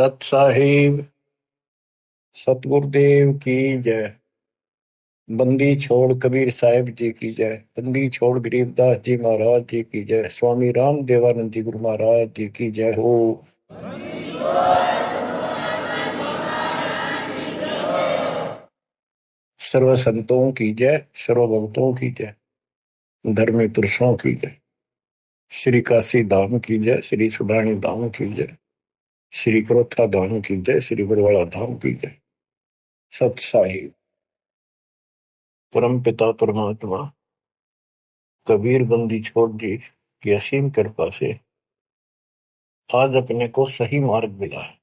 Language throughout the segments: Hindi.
सत साहिब सतगुरुदेव की जय। बंदी छोड़ कबीर साहिब जी की जय। बंदी छोड़ गरीबदास जी महाराज जी की जय। स्वामी राम देवानंद जी गुरु महाराज जी की जय हो। सर्व संतों की जय, सर्व भक्तों की जय, धर्मी पुरुषों की जय। श्री काशी धाम की जय, श्री सुडानी धाम की जय, श्री क्रोथा धाम की जय, श्री बरवाड़ा धाम की जय। सत साहिब परम पिता परमात्मा कबीर बंदी छोड़ जी की असीम कृपा से आज अपने को सही मार्ग मिला है।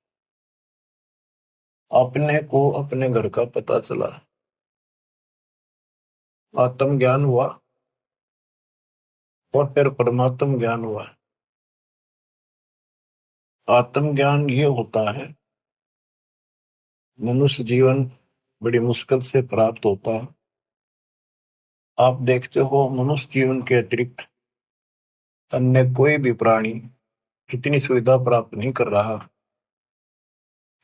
अपने को अपने घर का पता चला, आत्म ज्ञान हुआ और फिर परमात्म ज्ञान हुआ। आत्म ज्ञान ये होता है, मनुष्य जीवन बड़ी मुश्किल से प्राप्त होता है। आप देखते हो मनुष्य जीवन के अतिरिक्त अन्य कोई भी प्राणी इतनी सुविधा प्राप्त नहीं कर रहा।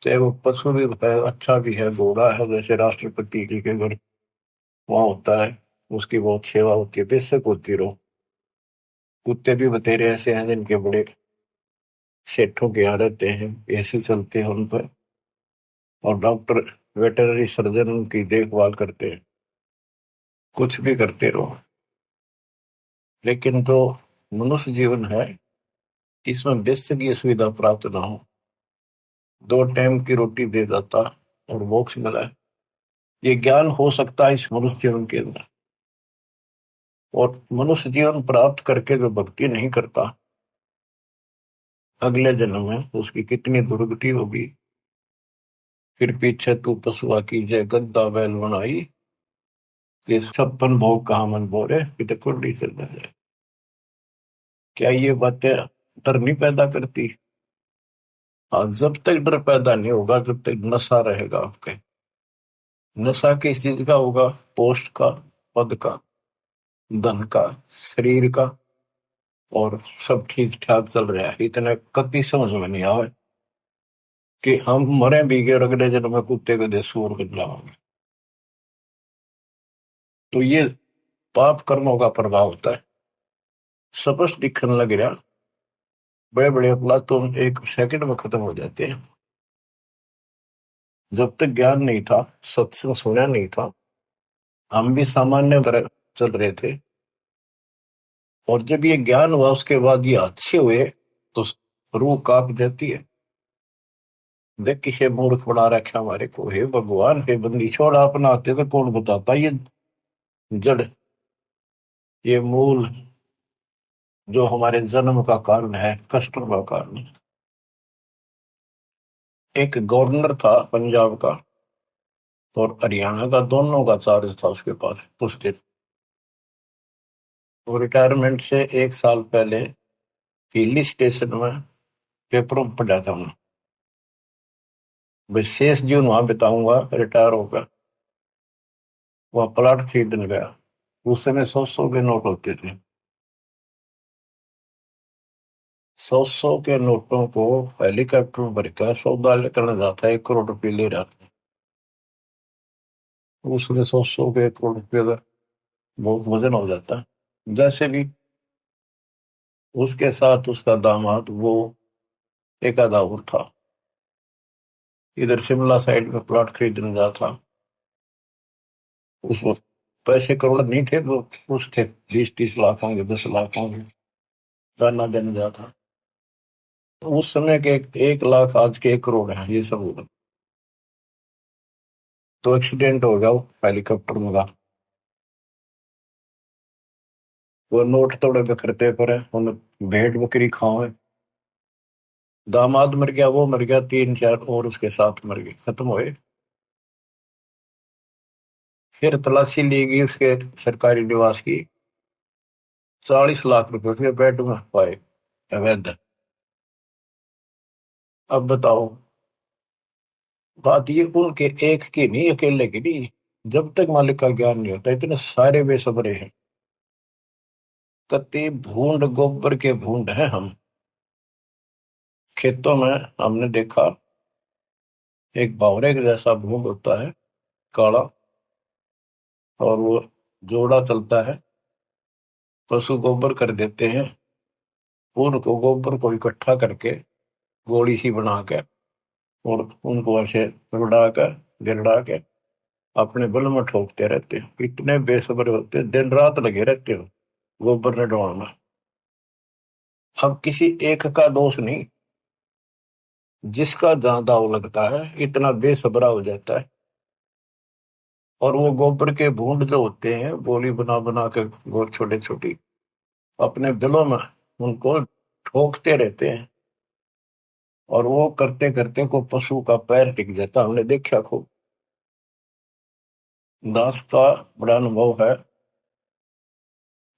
चाहे वो पशु भी है, अच्छा भी है, घोड़ा है, जैसे राष्ट्रपति जी के घर वहां होता है, उसकी बहुत सेवा होती है, बेशक होती रहो। कुत्ते भी बतेरे ऐसे हैं जिनके बड़े सेठों के यहाँ रहते हैं, ऐसे चलते हैं उन पर, और डॉक्टर वेटरनरी सर्जन उनकी देखभाल करते हैं। कुछ भी करते रहो, लेकिन जो मनुष्य जीवन है इसमें बेशक ये सुविधा प्राप्त ना हो, 2 टाइम की रोटी दे जाता और मोक्ष मिला है, ये ज्ञान हो सकता है इस मनुष्य जीवन के अंदर। और मनुष्य जीवन प्राप्त करके जो भक्ति नहीं करता, अगले जन्म में उसकी कितनी दुर्गति होगी। फिर पीछे तू पशुआ की जय गद्दा बैल बनाई, ये 56 भोग कहा मन बोले कि कुंडी चल जाए। क्या ये बातें डर नहीं पैदा करती? हाँ, जब तक डर पैदा नहीं होगा जब तक नशा रहेगा आपके। नशा किस चीज का होगा? पोस्ट का, पद का, धन का, शरीर का, और सब ठीक ठाक चल रहा है, इतने कति समझ में नहीं आवे कि हम मरे भी गए और अगले जन्म में कुत्ते गधे सूअर बदला होंगे। तो ये पाप कर्मों का प्रभाव होता है, स्पष्ट दिखने लग रहा। बड़े बड़े अपराध तो 1 सेकंड में खत्म हो जाते हैं। जब तक ज्ञान नहीं था, सत्संग सुना नहीं था, हम भी सामान्य तरह चल रहे थे, और जब ये ज्ञान हुआ उसके बाद ये अच्छे हुए तो रूह कांप जाती है। देख किसे मूर्ख बना रखा हमारे को, हे भगवान, हे बंदी छोड़, आप ना आते तो कौन बताता ये जड़, ये मूल जो हमारे जन्म का कारण है, कष्टों का कारण। एक गवर्नर था पंजाब का और हरियाणा का, दोनों का चार्ज था उसके पास उस दिन। वो रिटायरमेंट से 1 साल पहले हिली स्टेशन में पेपरों में पढ़ा था उन्होंने, विशेष जीवन वहां बिताऊंगा रिटायर होकर। वह प्लाट खरीदने गया। उस समय 100-100 के नोट होते थे। 100-100 के नोटों को हेलीकॉप्टर में भरकर सौदा करने जाता है, 1 करोड़ रुपये ले रहा था। उसमें 100-100 के 1 करोड़ रुपये का बहुत वजन हो जाता है। जैसे भी उसके साथ उसका दामाद, वो एक आधा और था, इधर शिमला साइड में प्लॉट खरीदने जा था। उस वक्त पैसे करोड़ नहीं थे, वो कुछ थे, 20-30 लाख होंगे, 10 लाख होंगे, दाना देने जा था। उस समय के 1 लाख आज के 1 करोड़ है, ये सब होगा। तो एक्सीडेंट हो गया वो हेलीकॉप्टर में का। वो नोट तोड़े बिखरते पड़े, उन्हें भेड़ बकरी खाओ। दामाद मर गया, वो मर गया, 3-4 और उसके साथ मर गए, खत्म हुए। फिर तलाशी ली गई उसके सरकारी निवास की, 40 लाख रुपए के बेड में पाए अवैध। अब बताओ, बात ये उनके एक की नहीं, अकेले की नहीं। जब तक मालिक का ज्ञान नहीं होता, इतने सारे बेसब्रे हैं, कति भूंड गोबर के भूंड हैं हम। खेतों में हमने देखा एक बावरे के जैसा भूत होता है, काला, और वो जोड़ा चलता है। पशु गोबर कर देते हैं, उनको गोबर को इकट्ठा करके गोली सी बना के और उनको ऐसे रुड़ा कर गिरड़ा के अपने बल में ठोकते रहते हैं। इतने बेसब्र होते हैं, दिन रात लगे रहते हो गोबर ने ढोना। अब किसी एक का दोष नहीं, जिसका जहां दाव लगता है इतना बेसब्रा हो जाता है। और वो गोबर के बूंद जो होते हैं, गोली बना बना के गोल छोटे छोटी अपने दिलों में उनको ठोकते रहते हैं। और वो करते करते को पशु का पैर टिक जाता, हमने देखा खूब। दास का बड़ा अनुभव है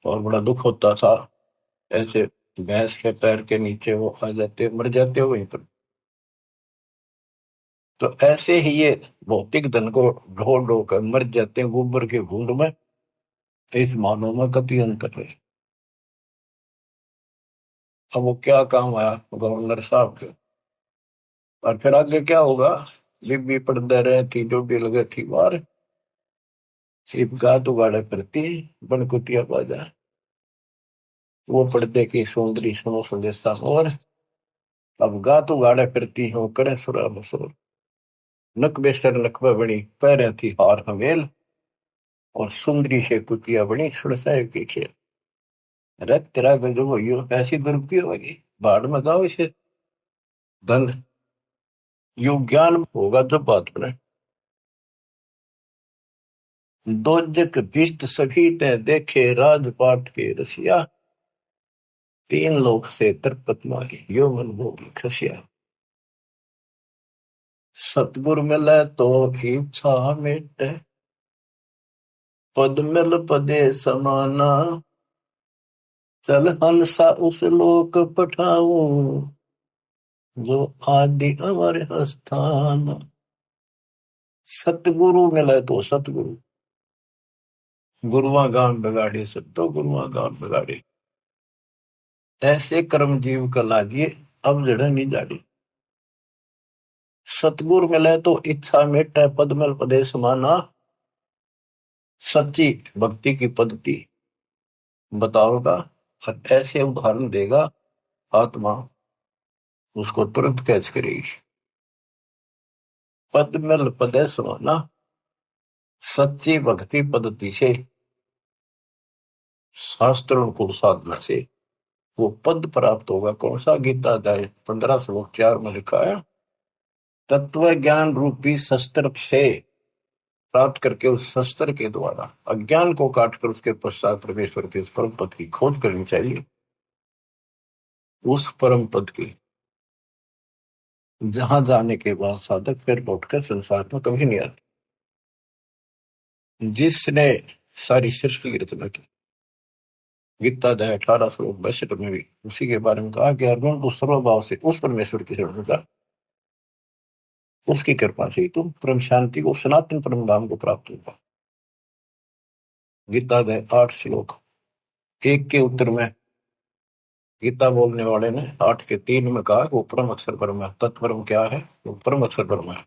और बड़ा दुख होता था। ऐसे भैंस के पैर के नीचे वो आ जाते, मर जाते हो वहीं पर। तो ऐसे ही ये भौतिक धन को ढो ढो कर मर जाते हैं गोबर के भूंड में। इस मानव में कति अंतर है। अब वो क्या काम आया गवर्नर साहब के। और फिर आगे क्या होगा। बीबी पढ़ते रहे थी, ड्यूटी लगे थी बाहर, इब गात उगाड़े फिरती बनकुतिया बाजा। वो पर्दे की सुंदरी सुनो संदेशा और अब गात उगाड़े फिरती हो करे सुरा मसोर। नक बेसर नकबा बनी पैर थी हार हवेल, और सुंदरी से कुतिया बनी सुरसाए की खेल। अरे तेरा गजब हो ऐसी दुर्गति होगी, बाढ़ में गाओ इसे। धन यु ज्ञान होगा जब बात बने। दोजक भिष्ट सभी ते देखे राजपाट के रसिया, तीन लोक से तरपत मारी यो मन भोगी खसिया। सतगुर मिले तो इच्छा मिटे, पद मिल पदे समाना। चल हंसा उस लोक पठाऊं, जो आदि अमर स्थान। सतगुरु मिले तो सतगुरु, गुरुआ गाम बिगाड़े सब तो गुरुआ गाम बिगाड़े। ऐसे कर्म जीव का लागिए, अब जड़ नहीं जाड़ी। सतगुरु मिले तो इच्छा मिटे, पद मिल पदे समाना। सच्ची भक्ति की पद्धति बताओगा और ऐसे उदाहरण देगा, आत्मा उसको तुरंत कैच करेगी। पद मिल पदे समाना, सच्ची भक्ति पद्धति से, शास्त्र अनुकूल साधना से वो पद प्राप्त होगा। कौन सा? गीता अध्याय 15 श्लोक 4 में लिखा है, तत्व ज्ञान रूपी शस्त्र से प्राप्त करके उस शस्त्र के द्वारा अज्ञान को काटकर उसके पश्चात परमेश्वर के परम पद की खोज करनी चाहिए। उस परम पद की जहां जाने के बाद साधक फिर लौटकर संसार में कभी नहीं आते। जिसने सारी सृष्टि की रचना की, गीता अध्याय 18 श्लोक 62 में भी उसी के बारे में कहा कि अर्जुन तो सर्वभाव से उस परमेश्वर की शरण का, उसकी कृपा से ही तुम परम शांति को, सनातन परम धाम को प्राप्त होगा। गीता अध्याय 8 श्लोक 1 के उत्तर में गीता बोलने वाले ने 8 के 3 में कहा वो परम अक्षर परम है। तत्परम क्या है? वो परम अक्षर परम है।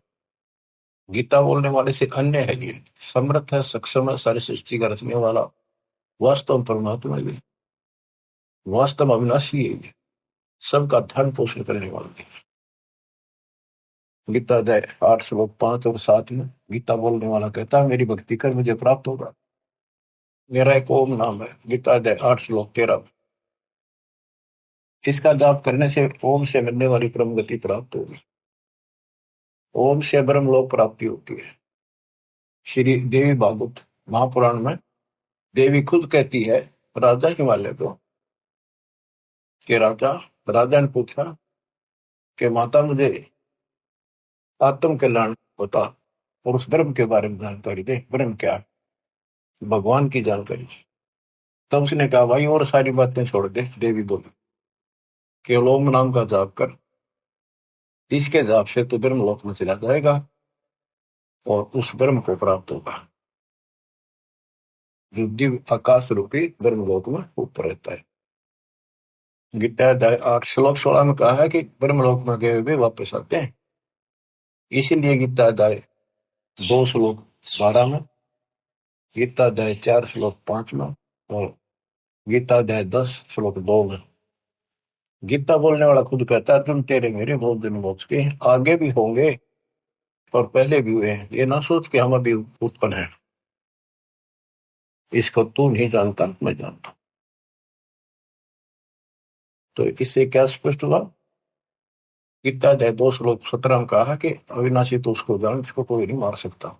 गीता बोलने वाले से अन्य है, ये समर्थ है, सक्षम है, सारी सृष्टि का रचने वाला वास्तव परमात्मा है। वास्तव अविनाशी है, ये सबका धन पोषण करने वाला है। गीता अध्याय 8 श्लोक 5 और 7 में गीता बोलने वाला कहता है मेरी भक्ति कर मुझे प्राप्त होगा। मेरा एक ओम नाम है। गीता अध्याय 8 श्लोक 13 में इसका जाप करने से ओम से मिलने वाली परम गति प्राप्त होगी। ओम से ब्रह्म लोक प्राप्ति होती है। श्री देवी भागवत महापुराण में देवी खुद कहती है राजा हिमालय को कि राजा ने पूछा कि माता मुझे आत्म कल्याण बता और उस ब्रह्म के बारे में जानकारी दे। ब्रह्म क्या है? भगवान की जानकारी। तब उसने कहा भाई और सारी बातें छोड़ दे। देवी बोली केवल ओम नाम का जाप कर, इसके जाप से तो ब्रह्म लोक में चला जाएगा और उस ब्रह्म को प्राप्त होगा जो दिव्य आकाश रूपी ब्रह्म लोक में ऊपर रहता है। गीता 8 श्लोक 16 में कहा है कि ब्रह्म लोक में गए हुए वापस आते हैं। इसीलिए गीता अध्याय 2 श्लोक 12 में, गीता अध्याय 4 श्लोक 5 में, और गीता अध्याय 10 श्लोक 2 में गीता बोलने वाला खुद कहता है तुम तेरे मेरे बहुत दिन हो चुके हैं, आगे भी होंगे और पहले भी हुए हैं। ये ना सोच के हम अभी उत्पन्न है, इसको तू नहीं जानता, मैं जानता। तो इससे क्या स्पष्ट हुआ? गीता अध्याय 2 श्लोक 17 में कहा कि अविनाशी तो उसको जान जिसको कोई नहीं मार सकता,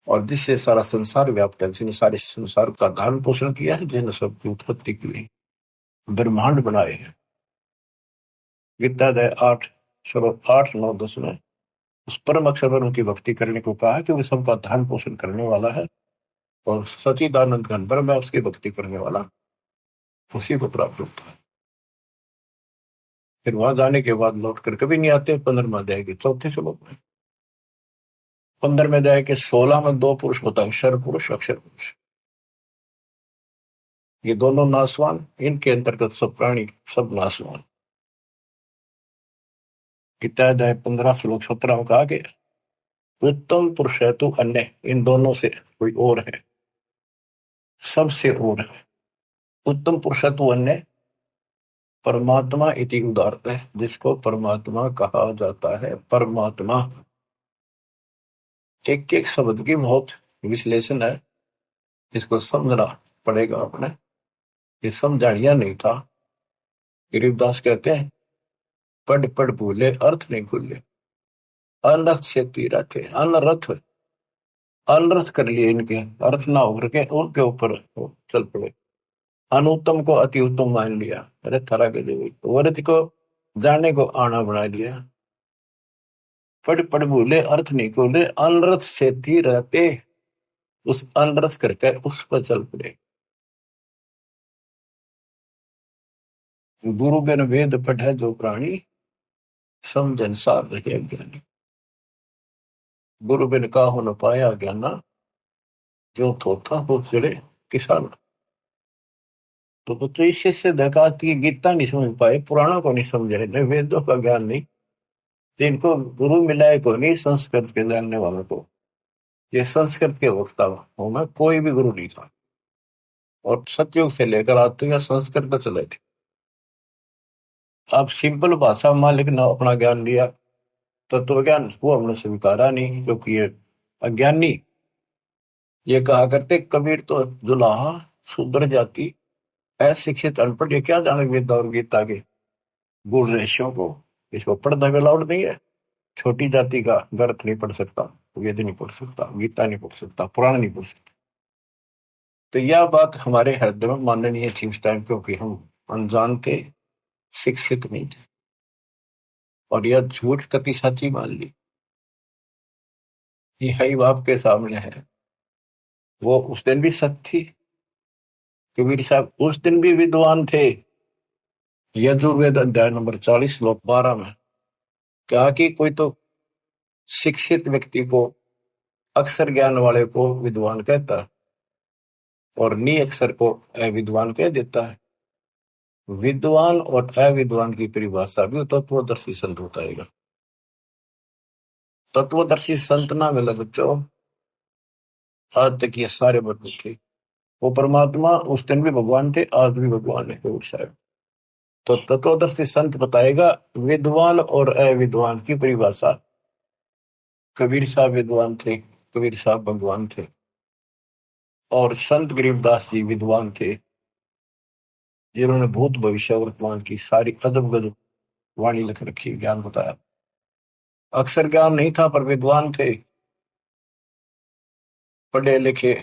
और जिससे सारा संसार व्याप्त है, जिसने सारे संसार का धारण पोषण किया है, जिसने सबकी उत्पत्ति की है, ब्रह्मांड बनाए हैं। गीता अध्याय 8 श्लोक 8 9 10 में उस परम अक्षर की भक्ति करने को कहा है कि वो सबका धारण पोषण करने वाला है, और सचिदानंद घन ब्रह्म है, उसकी भक्ति करने वाला उसी को प्राप्त होता है। फिर वहां जाने के बाद लौट कर कभी नहीं आते। 15वें अध्याय के 4 श्लोक में, 15वें अध्याय के 16 में 2 पुरुष बताए, क्षर पुरुष अक्षर पुरुष। ये दोनों नासवान, इनके अंतर्गत सब प्राणी सब नासवान। गीता अध्याय 15 श्लोक 17 में कहा कि उत्तम पुरुष है तो अन्य, इन दोनों से कोई और है, सबसे और है। उत्तम पुरुष है तो अन्य परमात्मा इति उदारत है, जिसको परमात्मा कहा जाता है। परमात्मा एक एक शब्द की बहुत विश्लेषण है, इसको समझना पड़ेगा अपने। ये समझाड़िया नहीं था। गरीबदास कहते हैं पढ़ पढ़ भूले अर्थ नहीं भूले, अनर्थ से तीरा थे, अनर्थ अनर्थ कर लिए, इनके अर्थ ना होकर के उनके ऊपर चल पड़े। अनुत्तम को अति उत्तम मान लिया, अरे थरा के जो वर्थ को जाने को आना बना लिया। पढ़ पढ़ भूले अर्थ नहीं खोले, अनर्थ से रहते, उस अनर्थ करके उस पर चल पड़े। गुरु बिन वेद पढ़े जो प्राणी, समझन सार रहे ज्ञानी। गुरु बिन का हो न पाया ज्ञाना, जो थोथा हो चढ़े किसान। तो बच्चों इससे से देखा कि गीता नहीं समझ पाए, पुराणों को नहीं समझे, न वेदों का ज्ञान नहीं, तो इनको गुरु मिलाए को नहीं, संस्कृत के जानने वालों को। ये संस्कृत के वक्ता हूं मैं, कोई भी गुरु नहीं था, और सतयुग से लेकर आज तक संस्कृत चले थे। अब सिंपल भाषा मालिक ने अपना ज्ञान दिया, तत्व ज्ञान वो हमने स्वीकारा नहीं, क्योंकि ये अज्ञानी। ये कहा करते कबीर तो जुलाहा शूद्र जाति, अशिक्षित अनपढ़, ये क्या जाने वेद और गीता के गुण रेशों को, इसको पढ़ना भी अलाउड नहीं है। छोटी जाति का ग्रंथ नहीं पढ़ सकता, वेद नहीं पढ़ सकता, गीता नहीं पढ़ सकता, पुराण नहीं पढ़ सकता। तो यह बात हमारे हृदय में माननीय थी उस टाइम, क्योंकि हम अनजान थे, शिक्षित नहीं थे, और यह झूठ कति सच्ची मान ली। ये हई बाप के सामने है, वो उस दिन भी सत्य थी। कबीर साहब उस दिन भी विद्वान थे। यजुर्वेद अध्याय नंबर 40 श्लोक 12 में कहा कि कोई तो शिक्षित व्यक्ति को, अक्षर ज्ञान वाले को विद्वान कहता है, और नी अक्षर को अविद्वान कह देता है। विद्वान और अविद्वान की परिभाषा भी तत्वदर्शी संत बताएगा। तत्वदर्शी संत ना मिले बच्चों, आज तक ये सारे बदल थे। वो परमात्मा उस दिन भी भगवान थे, आज भी भगवान है कबीर साहब। तो तत्वदर्शी संत बताएगा विद्वान और अविद्वान की परिभाषा। कबीर साहब विद्वान थे, कबीर साहब भगवान थे, और संत गरीबदास जी विद्वान थे, जिन्होंने भूत भविष्य वर्तमान की सारी अजब गजब वाणी लिख रखी, ज्ञान बताया। अक्षर ज्ञान नहीं था पर विद्वान थे, पढ़े लिखे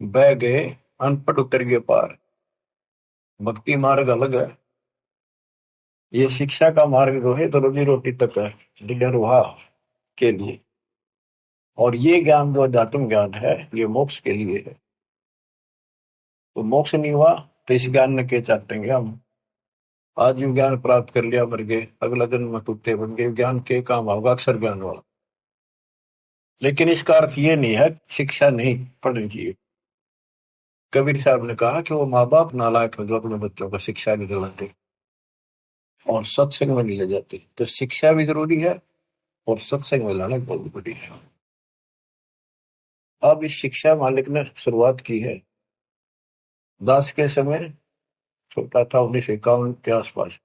बह गए, अनपढ़ उतर गए पार। भक्ति मार्ग अलग है, ये शिक्षा का मार्ग जो है तो रोजी रोटी तक है, निर्वाह के लिए। और ये ज्ञान जो अध्यात्म ज्ञान है, ये मोक्ष के लिए है। तो मोक्ष नहीं हुआ तो इस ज्ञान ने के चाटेंगे हम। आज जो ज्ञान प्राप्त कर लिया मर गए, अगला जन्म में कुत्ते बन गए, ज्ञान के काम होगा अक्षर ज्ञान वाला। लेकिन इसका अर्थ ये नहीं है शिक्षा नहीं पढ़नी चाहिए। कबीर साहब ने कहा कि वो माँ बाप नालायक है जो अपने बच्चों को शिक्षा नहीं दिलाते और सत्संग में नहीं ले जाते। तो शिक्षा भी जरूरी है, और सत्संग में लाना बहुत बड़ी है। अब इस शिक्षा मालिक ने शुरुआत की है दास के समय, छोटा था 1951 के आसपास,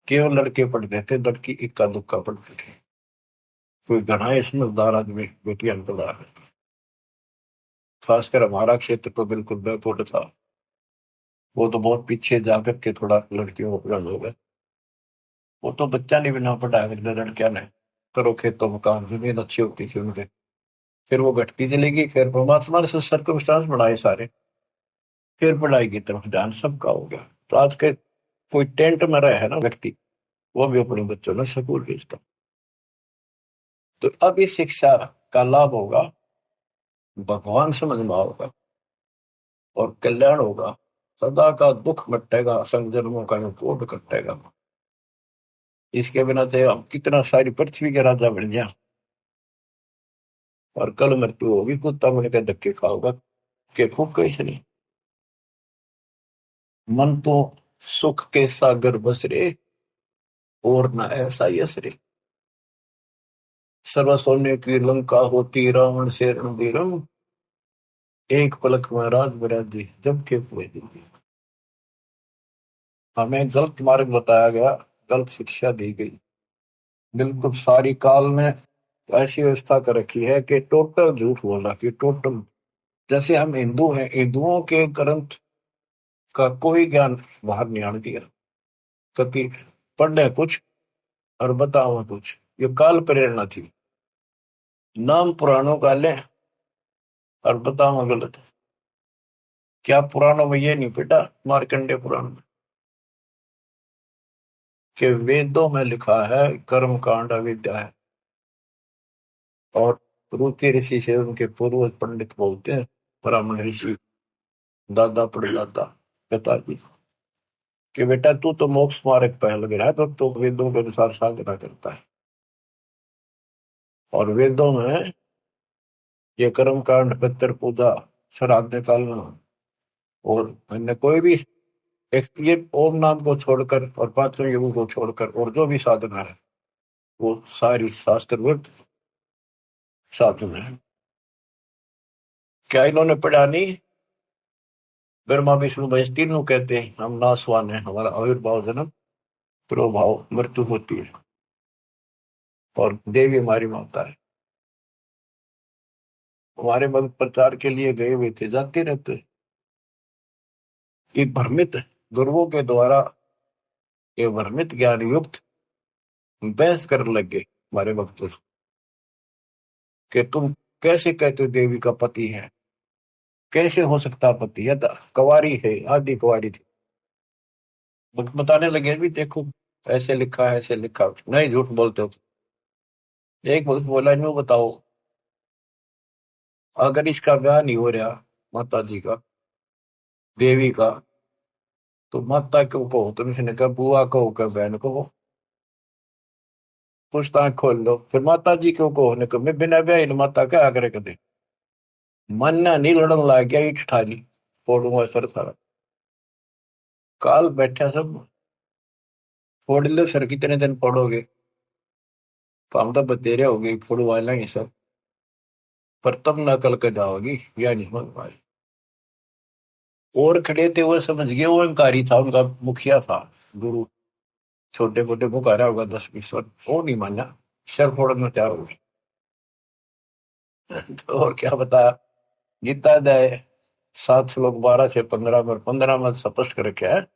केवल लड़के पढ़ते थे, लड़की इक्का दुक्का पढ़ते थे। कोई घना ही समझदार आदमी बेटियां नहीं पढ़ा करता। खासकर हमारा क्षेत्र तो बिल्कुल बैकवर्ड था। वो तो बहुत पीछे जाकर के थोड़ा लड़कियों को पढ़ा हो गए। वो तो बच्चा नहीं बिना पढ़ाया करते लड़कियां ने। करो खेतों में काम, जमीन अच्छी होती थी उनके। फिर वो घटती चलेगी, फिर परमात्मा ने सर्कमस्टांस बनाए सारे, फिर पढ़ाई की तरफ ध्यान सबका हो गया। तो आज के कोई टेंट में रहे है ना व्यक्ति, वो भी अपने बच्चों में स्कूल भेजता। तो अब इस शिक्षा का लाभ होगा, भगवान समझ में होगा और कल्याण होगा। सदा का दुख मिटेगा, संग जन्मों का जो कोट कटेगा। इसके बिना तो हम कितना सारी पृथ्वी के राजा बन गया, और कल मृत्यु होगी, कुत्ता बन के धक्के खाओगा के फूक कैसे नहीं। मन तो सुख के सागर बसरे, और न ऐसा यसरे। सर्व सोने की लंका होती, रावण से रणधीरम। एक पलक में राज बराजी, जब के हुए। हमें गलत मार्ग बताया गया, गलत शिक्षा दी गई। बिल्कुल सारी काल में ऐसी व्यवस्था कर रखी है कि टोटल झूठ बोल रहा कि टोटल। जैसे हम हिंदू हैं, हिंदुओं के ग्रंथ का कोई ज्ञान बाहर नहीं आने दिया। कभी पढ़ने कुछ और बताओ कुछ, ये काल प्रेरणा थी। नाम पुराणों का लें और बताओ गलत। क्या पुराणों में ये नहीं पिटा, मार्कंडे पुराण में, कि वेदों में लिखा है कर्म कांड अविद्या है। और रुचि ऋषि से उनके पूर्वज पंडित बोलते हैं, ब्राह्मण ऋषि, दादा परदादा पिताजी, कि बेटा तू तो मोक्ष मार्ग पे लग रहा है, तो वेदों के अनुसार साधना करता है। और वेदों में ये कर्म कांड, पितर पूजा, श्राद्ध निकालना, और अन्य कोई भी एक ये ओम नाम को छोड़कर और पांचों युगों को छोड़कर और जो भी साधना है, वो सारी शास्त्रवृत साधना है। क्या इन्होंने पढ़ा नहीं? ब्रह्मा विष्णु महेश तीनों कहते हैं हम नासवान है, हमारा आविर्भाव जन्म प्रभाव मृत्यु होती है, और देवी हमारी माता है। हमारे भक्त प्रचार के लिए गए हुए थे, जाते रहते। एक भ्रमित गुरुओं के द्वारा ये भ्रमित ज्ञान युक्त बहस करने लग गए हमारे भक्तों से, कि तुम कैसे कहते हो देवी का पति है, कैसे हो सकता पति है, कुंवारी है, आदि कुंवारी थी। भक्त बताने लगे भी देखो ऐसे लिखा है, ऐसे लिखा, नहीं झूठ बोलते हो। एक भक्त बोला इन्हों बताओ, अगर इसका ब्याह नहीं हो रहा माता जी का, देवी का, तो माता क्यों कहो? तुम इसने कहा बुआ कहो, क्या बहन कहो, पूछताछ खोल लो। फिर माता जी क्यों कहो ने कहा, मैं बिना ब्याह इन माता क्या आग्रह कर दे। मानना नहीं, लड़न लाग गया, ईट ठाली फोड़ूंगा सर सारा। काल बैठा सब, फोड़ लो सर, कितने दिन फोड़ोगे? तो हम तो बतेरे हो गई, फोड़वा लेंगे सब, पर तब न कल के जाओगी, या नहीं समझ पाए। और खड़े थे वो समझ गए, वो अहंकारी था, उनका मुखिया था गुरु, छोटे मोटे पुकारा होगा 10-20 वर्ष, वो नहीं माना, सर फोड़ना तैयार हो गए। तो और क्या बताया, गीता अध्याय 7 श्लोक 12 से 15 में, 15 में स्पष्ट कर रखा है,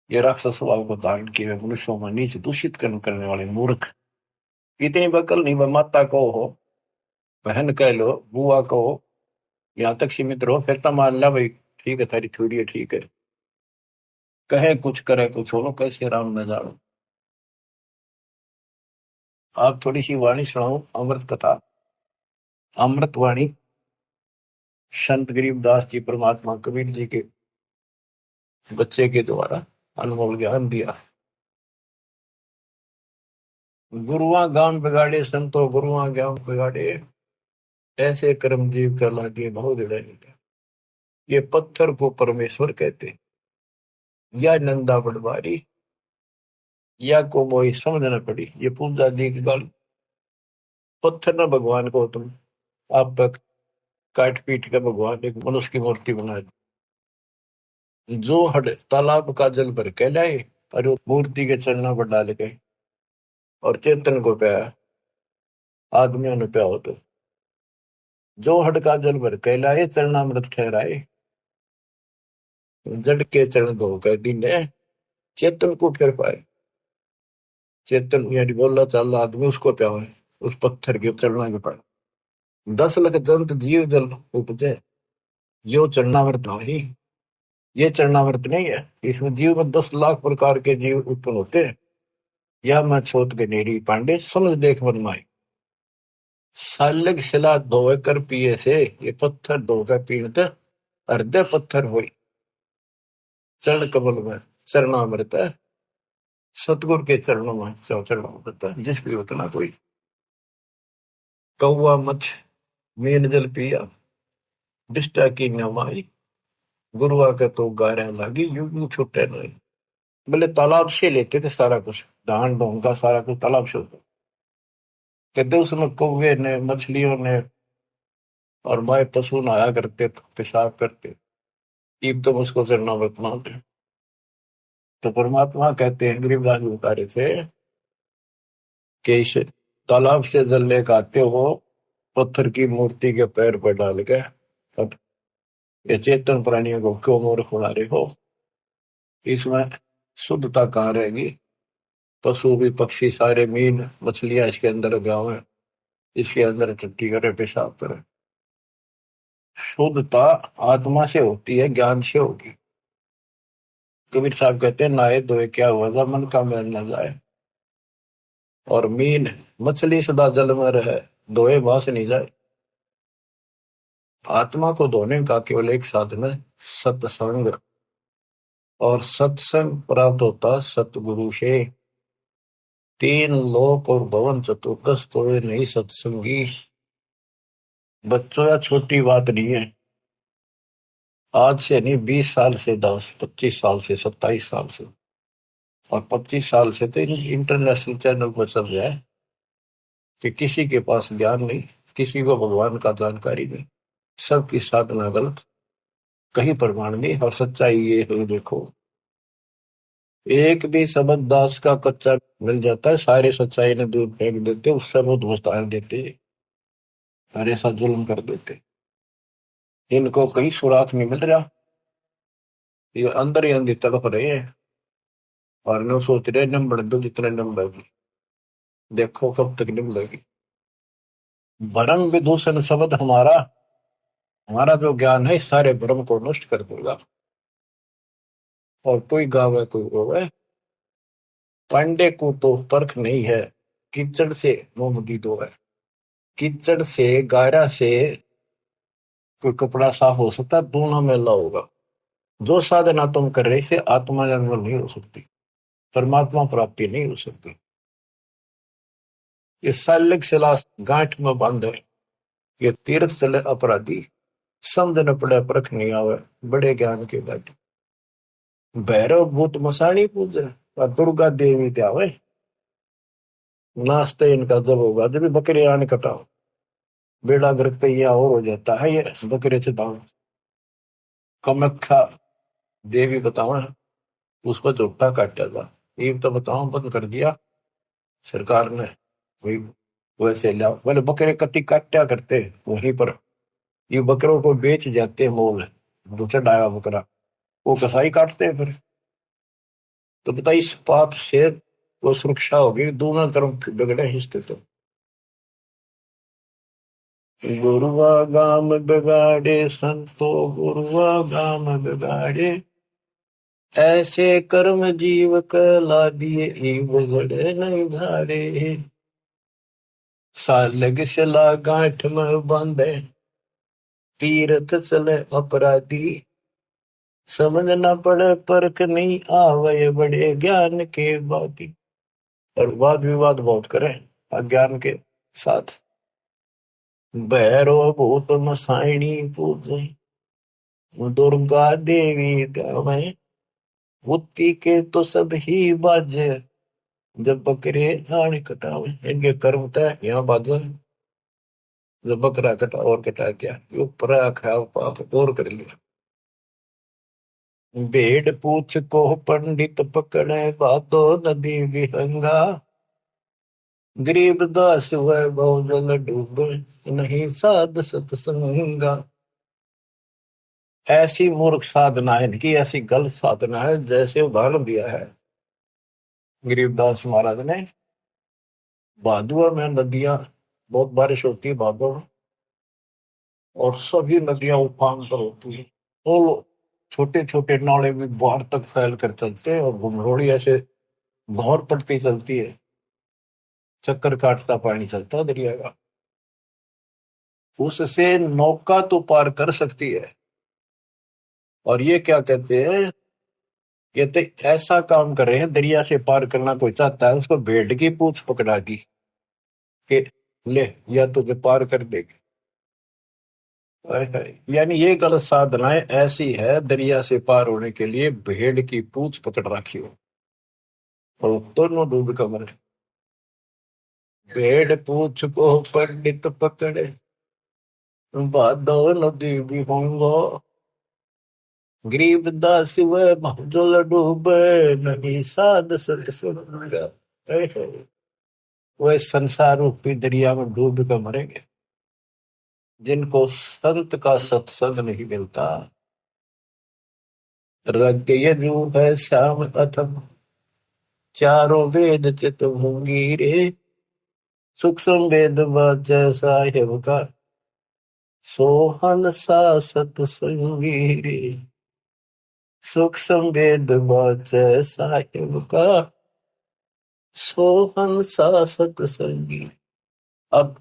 ये राक्षस स्वभाव को धारण किए हुए मनुष्यों में नीच दूषित कर्म करने वाले मूर्ख, इतनी बकल नहीं, माता को हो, बहन कह लो, बुआ को हो, यहाँ तक सीमित रहो, फिर तो मान ला भाई ठीक है, थारी थोड़ी है, ठीक है। कहे कुछ करे कुछ, हो कैसे राम न जानो। आप थोड़ी सी वाणी सुनाओ, अमृत कथा, अमृत वाणी, संत गरीबदास जी परमात्मा कबीर जी के बच्चे के द्वारा अनमोल ज्ञान दिया। गुरुआ गांव बिगाड़े संतो, गुरुआ गांव बिगाड़े, ऐसे कर्म जीव कर लागे बहुत जड़े। ये पत्थर को परमेश्वर कहते, या नंदा पटवारी, या को मोही समझना पड़ी। ये पूजा दी की गल पत्थर ना भगवान को तुम आप तक काट पीट के भगवान एक मनुष्य की मूर्ति बना दी। जो हड तालाब का जल भर के लाए और वो मूर्ति के चरणों पर डाल गए और चेतन को पाया आदमियों ने पाया हो तो जो हड का जल भर के लाए चरणामृत ठहराए जड़ के चरण धो कर दीने चेतन को फिर पाए। चेतन यानी बोला चाल आदमी उसको प्या है उस पत्थर के चरणों के पाए 10 लाख जंत जीव जल उपजे यो चरणामृत ही। ये चरणामृत नहीं है इसमें जीव में 10 लाख प्रकार के जीव उत्पन्न होते हैं। या मैं छोट के नेरी पांडे समझ देख मन माई सालग शिला धोए कर पिए से ये पत्थर धोकर पीने हृदय पत्थर हो चरण कमल में चरणामृत है सतगुरु के चरणों में चरणामृत है जिस भी उतना कोई कौआ मछ मीन जल पिया डिष्टा की नमाई गुरुआ के तो गारा लागी यूं यूं छुट्टे नहीं। बोले तालाब से लेते थे सारा कुछ धान ढोंगा सारा कुछ तालाब से होता कहते उसमें कौवे ने मछलियों ने और माए पशु नहाया करते पेशाब करते ईब तो उसको चरणामृत मानते। तो परमात्मा कहते हैं गरीबदास जी बता रहे थे कि इस तालाब से जल लेकर आते हो पत्थर की मूर्ति के पैर पर डाल के अब ये चेतन प्राणियों को क्यों मूर्ख बना रहे हो। इसमें शुद्धता कहाँ रहेगी। पशु भी पक्षी सारे मीन मछलियां इसके अंदर गाँव है इसके अंदर टट्टी करे पेशाब करे। शुद्धता आत्मा से होती है ज्ञान से होगी। कबीर साहब कहते हैं नहाए धोए क्या हुआ मन का मैल न जाए और मीन मछली सदा जल में रहे धोए बास नहीं जाए। आत्मा को धोने का केवल एक साधन है सत्संग और सत्संग प्राप्त होता सतगुरु से। 3 लोक और भवन चतुर्दश तो ये नहीं सत्संगी। बच्चों या छोटी बात नहीं है। आज से नहीं 20 साल से 10 25 साल से 27 साल से और 25 साल से तो इंटरनेशनल चैनल पर चल रहा है कि किसी के पास ज्ञान नहीं किसी को भगवान का जानकारी नहीं सबकी साधना गलत कहीं प्रमाण नहीं और सच्चाई ये है। देखो एक भी शब्द दास का कच्चा मिल जाता है सारे सच्चाई ने दूर फेंक देते उससे बहुत मुस्तान देते और ऐसा जुल्म कर देते। इनको कहीं सुराग नहीं मिल रहा ये अंदर ही अंदर तड़प रहे हैं और न सोच रहे नंबर दो जितने नंबर देखो कब तक निकलेगी। भरम विदूषण शब्द हमारा जो ज्ञान है सारे भ्रम को नष्ट कर देगा। और कोई गावे कोई रोवे पांडे को तो परख नहीं है कीचड़ से मोमगी दो है। कीचड़ से गारा से कोई कपड़ा साफ हो सकता दोनों में ला होगा। जो साधना तुम कर रहे से आत्मा जन्म नहीं हो सकती परमात्मा प्राप्ति नहीं हो सकती। ये सालिक शिला गांठ में बंद है ये तीर्थ चले अपराधी समझ न पड़े परख नहीं आवे बड़े ज्ञान के बाद। भैरव भूत मसाणी पूजे और दुर्गा देवी त्यावे नाश्ते इनका जब होगा जब बकरे आने कटाओ बेड़ा गर्क पे यह और हो जाता है ये बकरे चटाओ। कमख्या देवी बताओ उसको झोटा काटा था ये तो बताओ बंद कर दिया सरकार ने वही वैसे लिया बोले बकरे कति काटा करते वहीं पर ये बकरों को बेच जाते हैं मोल दूसरा डाया बकरा वो कसाई काटते हैं फिर। तो बता इस पाप से वो सुरक्षा होगी दोनों तरफ बिगड़े हिस्से तो। गुरुआ गाम बिगाड़े संतो गुरुआ गाम बिगाड़े ऐसे कर्म जीव कला दिए ईव जड़े नहीं धारे। सालग शिला गांठ में बांधे तीर्थ चले अपराधी समझ न पड़े परख नहीं आवे बड़े ज्ञान के बाती। और वाद विवाद बहुत करें अज्ञान के साथ। भैरव भूत मसाइणी पूजे दुर्गा देवी गावे बुद्धि के तो सब ही बाजे जब बकरे आने कटावे, इनके कर्म तय यहाँ बाजा। जब बकरा कटा और कटा गया, यो परा खाया पाप और कर लिया। भेड़ पूछ को पंडित पकड़े, बातो नदी विहंगा। गरीब दास वह बहुजल डूबे, नहीं साध सत्संगा। ऐसी मूर्ख साधना है इनकी, ऐसी गलत साधना है। जैसे उदाहरण दिया है गरीबदास महाराज ने, भादुआ में नदियां, बहुत बारिश होती है भादुआ में, और सभी नदियां उफान पर होती है। तो छोटे छोटे नाले भी बाहर तक फैल कर चलते हैं, और घुमरोड़ी ऐसे भौर पड़ती चलती है, चक्कर काटता पानी चलता है दरिया का। उससे नौका तो पार कर सकती है। और ये क्या कहते हैं, ये तो ऐसा काम कर रहे हैं, दरिया से पार करना कोई चाहता है उसको भेड़ की पूंछ पकड़ा दी कि ले, या तुझे पार कर देगी। हाय हाय। यानी ये गलत साधनाएं ऐसी है, दरिया से पार होने के लिए भेड़ की पूंछ पकड़ रखी हो, और दोनों डूब कर मरे। भेड़ पूंछ को पंडित पकड़े, बादो नदी भी होंगो। गरीब दास वह भजल डूबे, नहीं साध सत्संगा। हाय हाय। वह संसार रूपी दरिया में डूब कर मरेंगे जिनको संत का सत्संग नहीं मिलता। रग यजु है श्याम अथम, चारों वेद चित होंगी रे। सूक्ष्म वेद वाच साहेब का, सोहन सा सत्संगी रे। सूक्ष्म वेद वाच साहेब का, सोहन सा सत्संगी। अब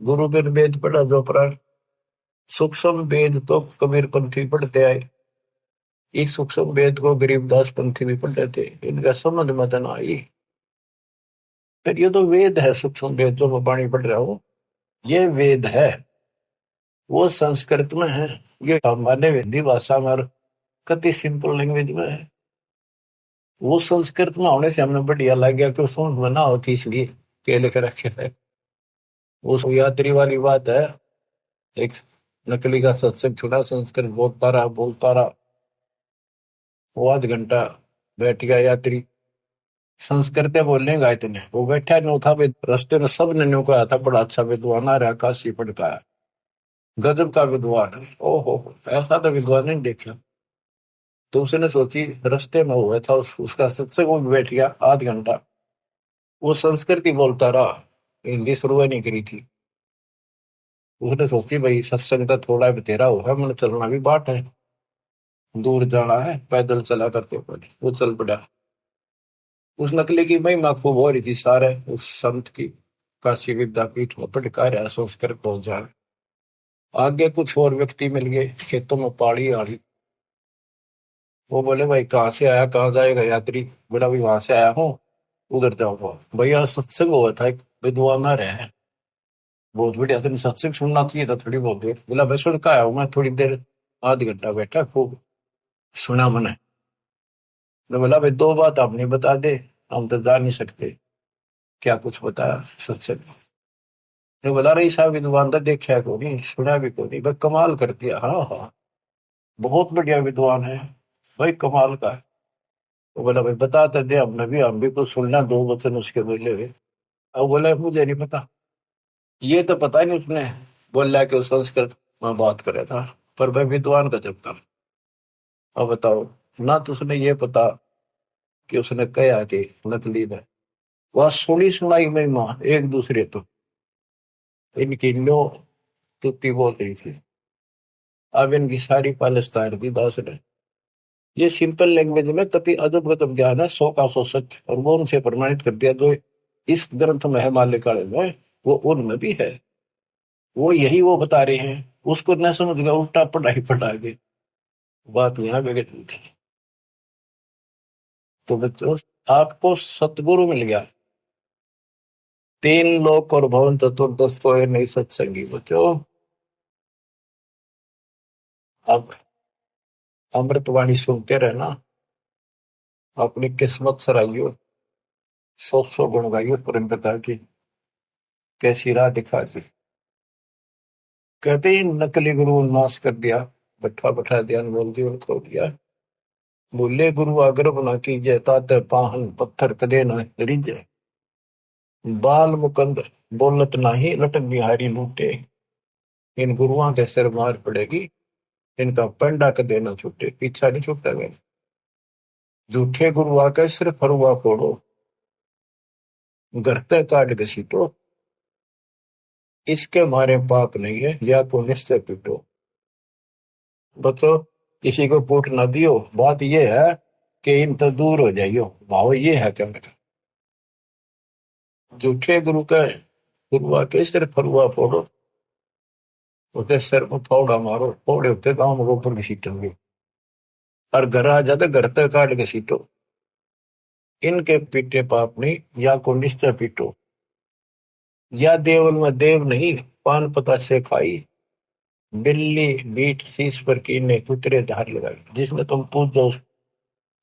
गुरु बिन वेद पढ़ा जो प्राण। सूक्ष्म वेद तो कबीर पंथी पढ़ते आए, इस सूक्ष्म वेद को गरीबदास पंथी भी पढ़ते थे, इनका समझ में तो ना आई। फिर ये तो वेद है, सूक्ष्म वेद जो मैं वाणी पढ़ रहा हूँ, ये वेद है। वो संस्कृत में है, ये हमारे हिंदी भाषा में और कति सिंपल लैंग्वेज में है। वो संस्कृत में होने से हमें बढ़िया लग गया कि समझ में ना होती, इसलिए के लिख रखे है। वो यात्री वाली बात है। एक नकली का सत्संग छुड़ा, संस्कृत बोलता रहा, वो आध घंटा बैठ गया यात्री, संस्कृत बोलेगा इतने, वो बैठा नो था। रास्ते में सब ने न्यू कहा था बड़ा अच्छा विद्वान आ रहा, काशी पढ़ता है, गजब का विद्वान है। ओहो, ऐसा तो विद्वान नहीं देखा। तो उसने सोची, रास्ते में हुआ था उसका सत्संग, वो भी बैठ गया आध घंटा, वो संस्कृत ही बोलता रहा, हिंदी शुरू नहीं करी थी। उसने सोची भाई सत्संग तो थोड़ा बतेरा होगा, मैंने चलना भी बाट है, दूर जाना है, पैदल चला करते पड़े। वो चल पड़ा। उस नकली की महिमा खूब हो रही थी, सारे उस संत की काशी विद्यापीठ में पढ़ रहा, संस्कृत पहुंच जा रहा। आगे कुछ और व्यक्ति मिल गए, खेतों में पाड़ी आड़ी। वो बोले भाई कहाँ से आया, कहाँ जाएगा यात्री। बोला भाई वहां से आया हूँ, उधर जाऊंगा। भैया सत्संग हुआ था, एक विद्वान आ रहे हैं, बहुत बढ़िया, तुम सत्संग सुनना चाहिए था थोड़ी बहुत देर। बोला भाई सुन का आया हूँ मैं, थोड़ी देर, आध घंटा बैठा, खूब सुना मैंने। मैं बोला भाई दो बात आप नहीं बता दे, हम तो जा नहीं सकते। क्या कुछ बताया सत्संग। मैं बोला रही साहब विद्वान तो देखा को नहीं, सुना भी को नहीं, भाई कमाल कर दिया। हाँ हाँ, बहुत बढ़िया विद्वान है भाई, कमाल का है। वो बोला भाई बताते दे, हम भी कुछ सुनना, दो वचन उसके बोले हुए। अब बोला मुझे नहीं पता। ये तो पता नहीं उसने बोला कि उस संस्कृत में बात करे था, पर भाई विद्वान का जब काम। अब बताओ, ना तो उसने ये पता कि उसने कहा कि नकली ने, वह सुनी सुनाई महिमा एक दूसरे तो इनकी लो तुत्ती बोल रही थी। अब इनकी सारी पालस्तान दी दास ने। ये सिंपल लैंग्वेज में कति अजब गजब ज्ञान है, सौ का सौ सच, और वो उनसे प्रमाणित कर दिया। जो इस ग्रंथ में है माल्य काले में, वो उनमें भी है। वो यही वो बता रहे हैं, उसको न समझ गया, उल्टा पढ़ाई पढ़ा के बात यहाँ बिगड़ रही थी। तो बच्चों, आपको सतगुरु मिल गया, तीन लोक और भवन चतुर्दश को नहीं सत्संगी बच्चों। अब अमृतवाणी सुनते रहना, अपनी किस्मत सराइयो। 100 गुण गाइए परम पिता की, कैसी राह दिखा दी। कहते ही नकली गुरु नाश कर दिया, बैठा बैठा ध्यान बोल दिया खो दिया। बोले गुरु आग्रह न कीजिए, ताते पाहन पत्थर कदे न रिजे। बाल मुकंद बोलत नाही, लटक बिहारी लूटे। इन गुरुओं के सिर मार पड़ेगी, इनका पंडा कदे न छूटे। पीछा नहीं छूटा गया। झूठे गुरु आके सिर फरुआ फोड़ो, घर ते काट घसीटो। इसके मारे पाप नहीं है, या को निश्चय पीटो। बतो किसी को पूट ना दियो, बात ये है कि इन तो दूर हो जाइयो। भाव ये है क्या मेरा। झूठे गुरु का गुरु आके सिर फरुआ फोड़ो, उसके सिर में फावड़ा मारो। फावड़े होते गांव में गोबर घसीटेंगे, और घर आ जाते घर तक काट घसीटो। इनके पीटे पाप नहीं, या को निश्चय पीटो। या देवल में देव नहीं, पान पता से खाई। बिल्ली बीट शीश पर कीने, कुतरे धार लगाई। जिसमें तुम पूजो उस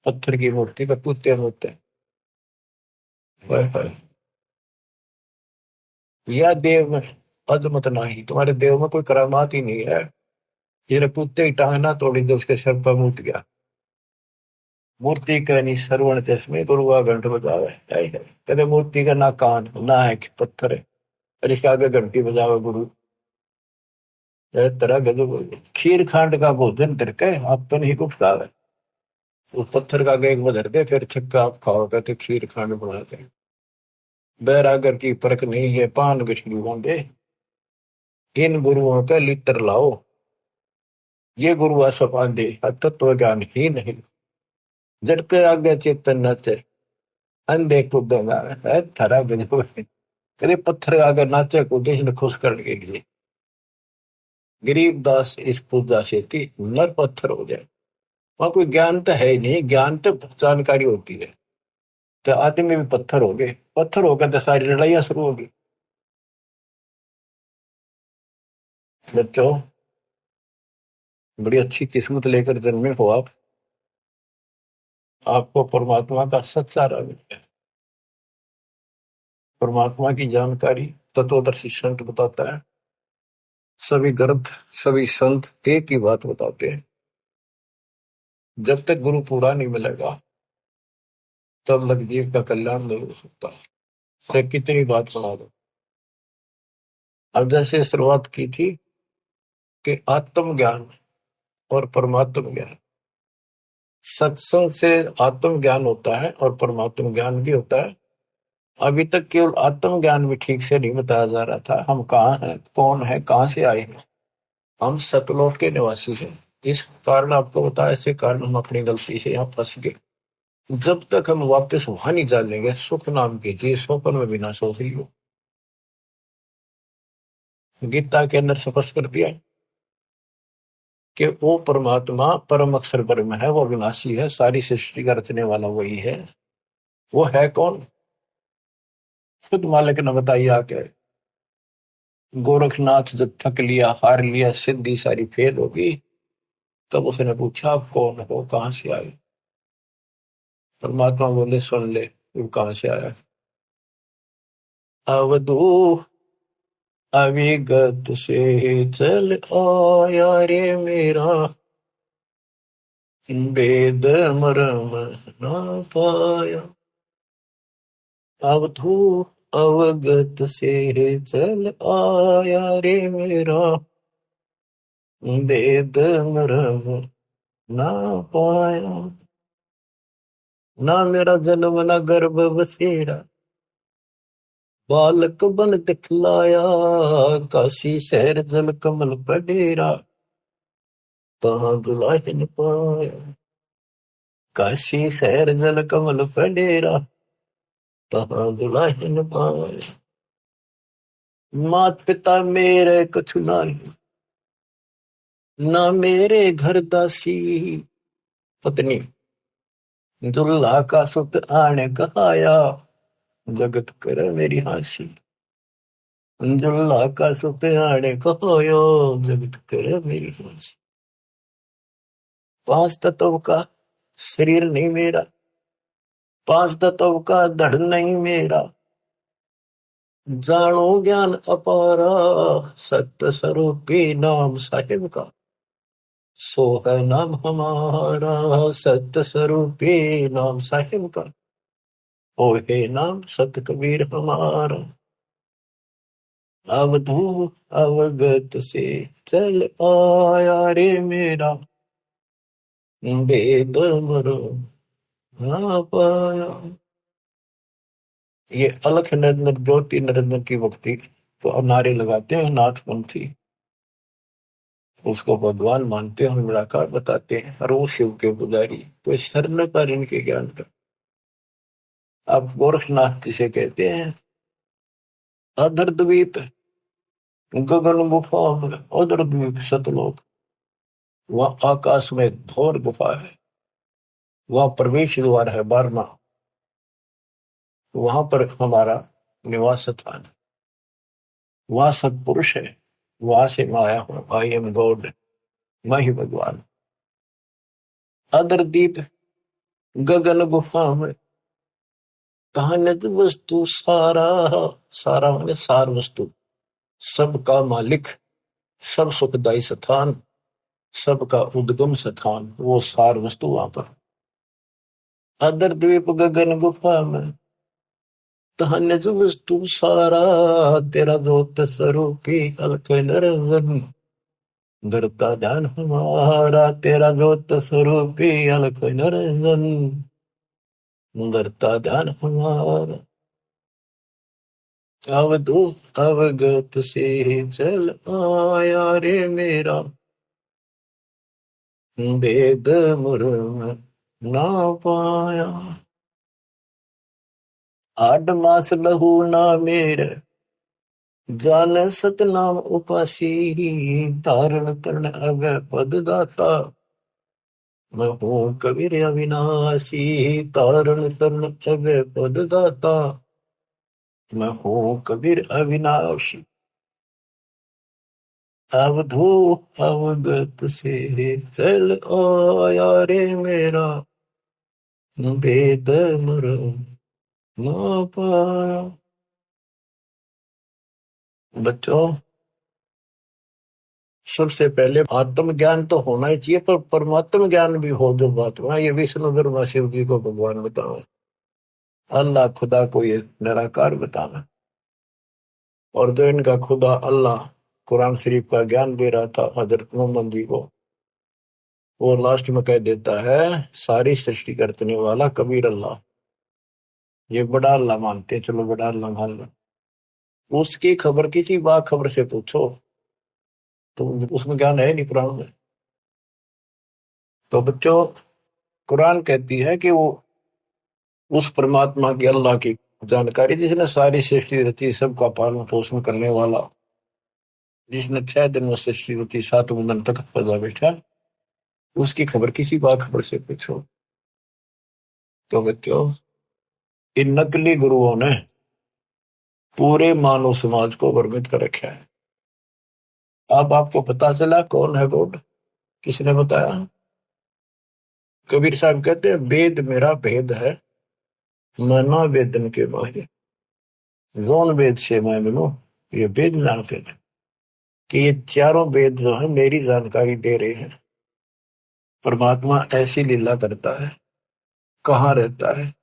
पत्थर की मूर्ति पर कुत्ते होते हैं। या देव में अजमत नहीं, तुम्हारे देव में कोई करामात ही नहीं है। जिन्हें कुत्ते की टांग ना तोड़ी तो उसके सर पर मूत गया। मूर्ति का नहीं श्रवण चश्मे, गुरु का घंट बजावे। कहते मूर्ति का ना कान ना है पत्थर है, और इसके आगे घंटी बजावे गुरु। तरह गजब। खीर खांड का भोजन तिरके आप तो नहीं कुछ खावे। उस पत्थर का आगे एक बधर के फिर छक्का आप खाओ, कहते खीर खांड बनाते। बैरागर की परख नहीं है, पान गछली बांधे। इन गुरुओं का लित्र लाओ, ये गुरु सपांदे तत्व ज्ञान ही नहीं। जड़के आगे चेतन नाचे, अंधे कूदेगा। थरा गजब। कभी पत्थर आगे नाचे कूदे, इसने खुश करने के लिए। गरीबदास इस पूजा से थी, नर पत्थर हो जाए। वहां कोई ज्ञान तो है ही नहीं, ज्ञान तो जानकारी होती है। तो आदमी भी पत्थर हो गए, पत्थर होकर तो सारी लड़ाइयां शुरू होगी। बच्चों, बड़ी अच्छी किस्मत लेकर जन्मे हो आप। आपको परमात्मा का सच्चा रंग है। परमात्मा की जानकारी तत्वदर्शी संत बताता है। सभी ग्रंथ सभी संत एक ही बात बताते हैं, जब तक गुरु पूरा नहीं मिलेगा तब लग जीव का कल्याण नहीं हो सकता। तो कितनी बात सुना दो। अब जैसे शुरुआत की थी कि आत्म ज्ञान और परमात्म ज्ञान, सत्संग से आत्म ज्ञान होता है और परमात्म ज्ञान भी होता है। अभी तक केवल आत्म ज्ञान भी ठीक से नहीं बताया जा रहा था। हम कहाँ हैं, कौन है, कहाँ से आए हैं। हम सतलोक के निवासी हैं। इस कारण आपको बताया, इसी कारण हम अपनी गलती से यहाँ फंस गए। जब तक हम वापस वहां नहीं जानेंगे, सुख नाम की चीज स्वप्न में बिना सो ही हो। गीता के अंदर स्पष्ट कर दिया कि वो परमात्मा परम अक्षर ब्रह्म है, वो विनाशी है, सारी सृष्टि का रचने वाला वही है। वो है कौन, खुद मालिक ने बताइए आके। गोरखनाथ जब थक लिया, हार लिया, सिद्धि सारी फेल होगी, तब उसने पूछा आप कौन हो, कहां से आए। परमात्मा बोले सुन ले, तू कहां से आया। अवधू अविगत से चल आया रे मेरा, वेद मरम ना पाया। अवधू अवगत से चल आया रे मेरा, वेद मरम ना पाया। ना मेरा जन्म ना गर्भ बसेरा, बालक बन दिखलाया। काशी शहर जल कमल पडेरा, तहां दुलाहिन पाया। काशी शहर जल कमल पडेरा, तहां दुलाहिन पाया। मात पिता मेरे कछु नाही, ना मेरे घर दासी। पत्नी दुल्हा का सुत आने कहाया, जगत कर मेरी हासी। दुल्हा का सुत आने कहाया, जगत कर मेरी हासी। 5 तत्व का शरीर नहीं मेरा, पांच तत्व का धड़ नहीं मेरा, जानो ज्ञान अपारा, सत्य स्वरूपी नाम साहिब का, सो है नाम हमारा, सत्य स्वरूपी नाम साहिब का, ओ हे नाम सत कबीर हमारा। अवधू अवगत से चल आया रे मेरा, वेद मरो ना पाया। ये अलख निरंजन ज्योति निरंजन की भक्ति तो नारे लगाते हैं नाथपंथी, उसको भगवान मानते हैं, हम निराकार बताते हैं, और वो शिव के पुजारी, कोई सर न पर इनके ज्ञान का। आप गोरखनाथ जिसे कहते हैं, अधर द्वीप गगन गुफा में, अधर द्वीप सतलोक, वह आकाश में एक घोर गुफा है, वह प्रवेश द्वार है 12वां, वहां पर हमारा निवास स्थान, वहां सत्पुरुष है, वहां से मैं आया हूं, आई एम गॉड, मैं ही भगवान। अदर दीप गगन गुफा में, कहानित वस्तु सारा, सारा माने सार वस्तु, सबका मालिक, सब सुखदायी स्थान, सबका उद्गम स्थान, वो सार वस्तु वहां पर। अदर द्वीप गगन गुफा में, कहानित वस्तु सारा, तेरा जोत स्वरूपी अलख निरंजन, धरता ध्यान हमारा, तेरा जोत स्वरूपी अलख निरंजन, धरता ध्यान हमारा। अवधू अवगत से चल आया रे मेरा, वेद मुरम ना पाया। 8 मास लहू ना मेरे, जान सतनाम उपासी, तारण तरण अग पद दाता, मैं हूँ कबीर अविनाशी, तारण तरण अग पद दाता, मैं हूँ कबीर अविनाशी। अवधू अवगत से चल आया रे मेरा, वेद मुरम ना पाया। बच्चों, सबसे पहले आत्म ज्ञान तो होना ही चाहिए, पर परमात्म ज्ञान भी हो जो बात हुआ, ये विष्णु ब्रह्मा शिव जी को भगवान बतावे, अल्लाह खुदा को ये निराकार बताना। और जो इनका खुदा अल्लाह कुरान शरीफ का ज्ञान दे रहा था हजरत मोहम्मद जी को, वो लास्ट में कह देता है सारी सृष्टि करने वाला कबीर अल्लाह, ये बड़ा अल्लाह मानते हैं, चलो बड़ा अल्लाह मान लो। उसकी खबर किसी बाखबर से पूछो तो उसमें ज्ञान है नहीं पुराण में। तो बच्चों, कुरान कहती है कि वो उस परमात्मा की, अल्लाह की जानकारी, जिसने सारी सृष्टि रची, सबका पालन पोषण करने वाला, जिसने 6 दिन में सृष्टि रची, 7वें दिन तक पैदा बैठा, उसकी खबर किसी बाखबर से पूछो। तो बच्चों, इन नकली गुरुओं ने पूरे मानव समाज को भ्रमित कर रखा है। अब आपको पता चला कौन है गॉड, किसने बताया? कबीर साहब कहते हैं, वेद मेरा भेद है, मैं ना वेदन के माहिर, जोन वेद से मैं मिलूं, ये वेद जानते थे कि ये चारों वेद जो है मेरी जानकारी दे रहे हैं। परमात्मा ऐसी लीला करता है, कहाँ रहता है,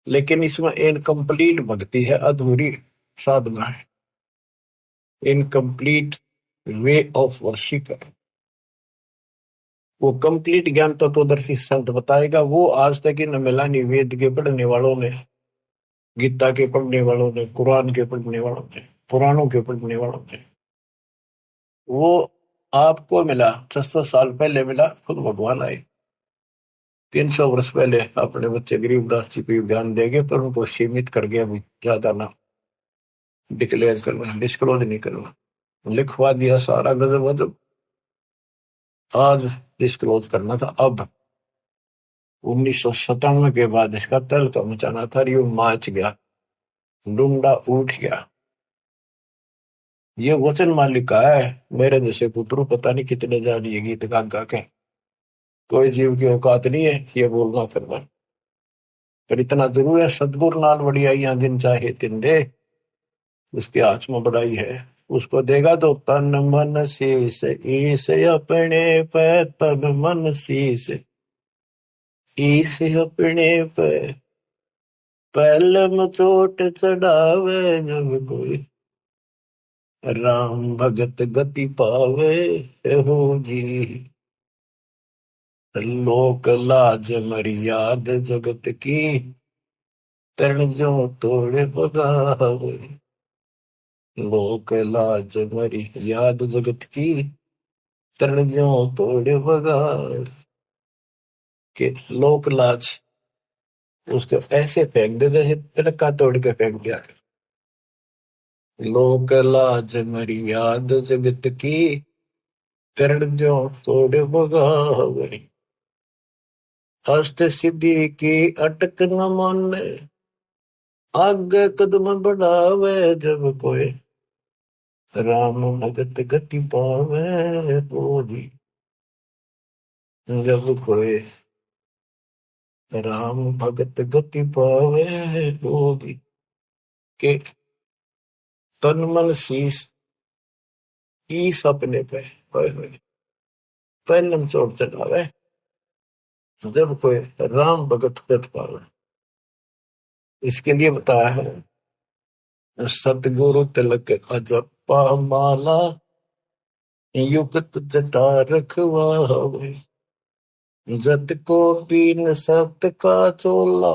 लेकिन इसमें इनकम्प्लीट भक्ति है, अधूरी साधना है, इनकम्प्लीट वे ऑफ वर्शिप है। वो कंप्लीट ज्ञान तत्वदर्शी संत बताएगा, वो आज तक इन मिला नहीं। वेद के पढ़ने वालों ने, गीता के पढ़ने वालों ने, कुरान के पढ़ने वालों ने, पुराणों के पढ़ने वालों ने, वो आपको मिला 600 साल पहले मिला, खुद भगवान आए 300 वर्ष पहले अपने बच्चे गरीबदास जी को ज्ञान देंगे, पर उनको सीमित कर गया, ज्यादा ना डिक्लेयर करना, डिस्क्लोज नहीं करना, लिखवा दिया सारा गजब अजब, आज डिस्क्लोज करना था। अब 1997 के बाद इसका तल का मचाना था, यू माच गया, डूंगा उठ गया। ये वचन मालिक का है, मेरे जैसे पुत्र पता नहीं कितने जानिए गीत गा गा के, कोई जीव की औकात नहीं है ये बोलना करना। पर इतना जरूर है सतगुरु नाल वडियाइयां जिन चाहे तिन दे, उसके हाथ में बड़ाई है, उसको देगा तो तन मन शीस ईस अपने पे, तन मन शीस ईस अपने पे, पहलम चोट चढ़ावे जब कोई, राम भगत गति पावे हो जी। लोक लाज मर्याद जगत की, तरण जो तोड़े बगावे। लोक लाज मर्याद जगत की, तरण जो तोड़े बगावे। के लोक लाज उसको ऐसे फेंक दे जैसे तिनका तोड़ के फेंक दिया। लोक लाज मर्याद जगत की, तरण जो तोड़े बगावे। अष्ट सिद्धि की अटक न माने, आगे कदम बढ़ावे जब कोई, राम भगत गति पावे बोधी। जब कोई राम भगत गति पावे बोधी, के तन मन शीस ईस अपने पे पहलम चोट चढ़ावे जब कोई राम भगत गति पावे। इसके लिए बताया है सतगुरु तिलक अजपा माला, युक्त जटा रखवावे। जत को पीन सत का चोला,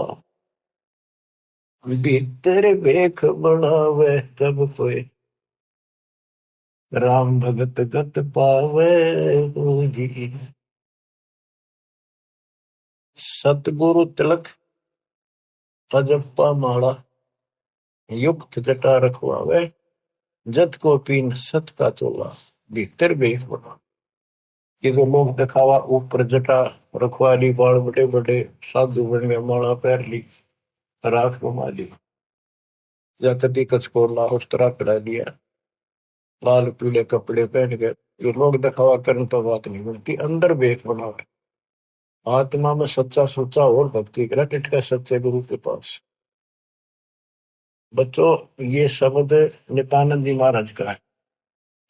भीतर बेख बनावे जब कोई, राम भगत गत पावे हो जी। सतगुरु तिलक अजपा माला, युक्त जटा रखवावे। जत को पीन सत का चोला, भीतर बेख बना। ये तो लोग दिखावा ऊपर जटा रखवा ली, बाल बड़े बड़े साधु बन गए, माला पहन ली, राख घुमा ली, या कदी कसको उस तरह करा लिया, लाल पीले कपड़े पहन गए। ये लोग दिखावा करने तो बात नहीं बनती, अंदर बेख बनावे। आत्मा में सच्चा सोचा और भक्ति करा, टिटका सच्चे गुरु के पास। बच्चों ये शब्द नित्यानंद जी महाराज का है।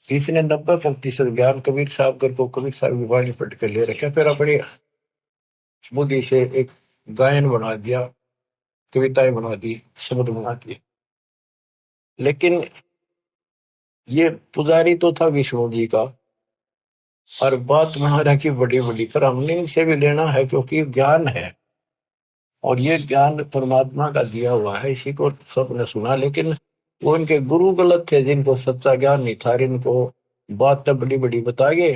इसने 90% ज्ञान कबीर साहब कर को कबीर साहब की वाणी पढ़ के ले रखे, फिर अपनी बुद्धि से एक गायन बना दिया, कविताएं बना दी, शब्द बना दिए। लेकिन ये पुजारी तो था विष्णु जी का, और बात महाराज की बड़ी बड़ी, पर हमने इनसे भी लेना है क्योंकि ज्ञान है, और ये ज्ञान परमात्मा का दिया हुआ है, इसी को सबने सुना। लेकिन वो इनके गुरु गलत थे, जिनको सच्चा ज्ञान नहीं था, इनको बात तो बड़ी बड़ी बता गए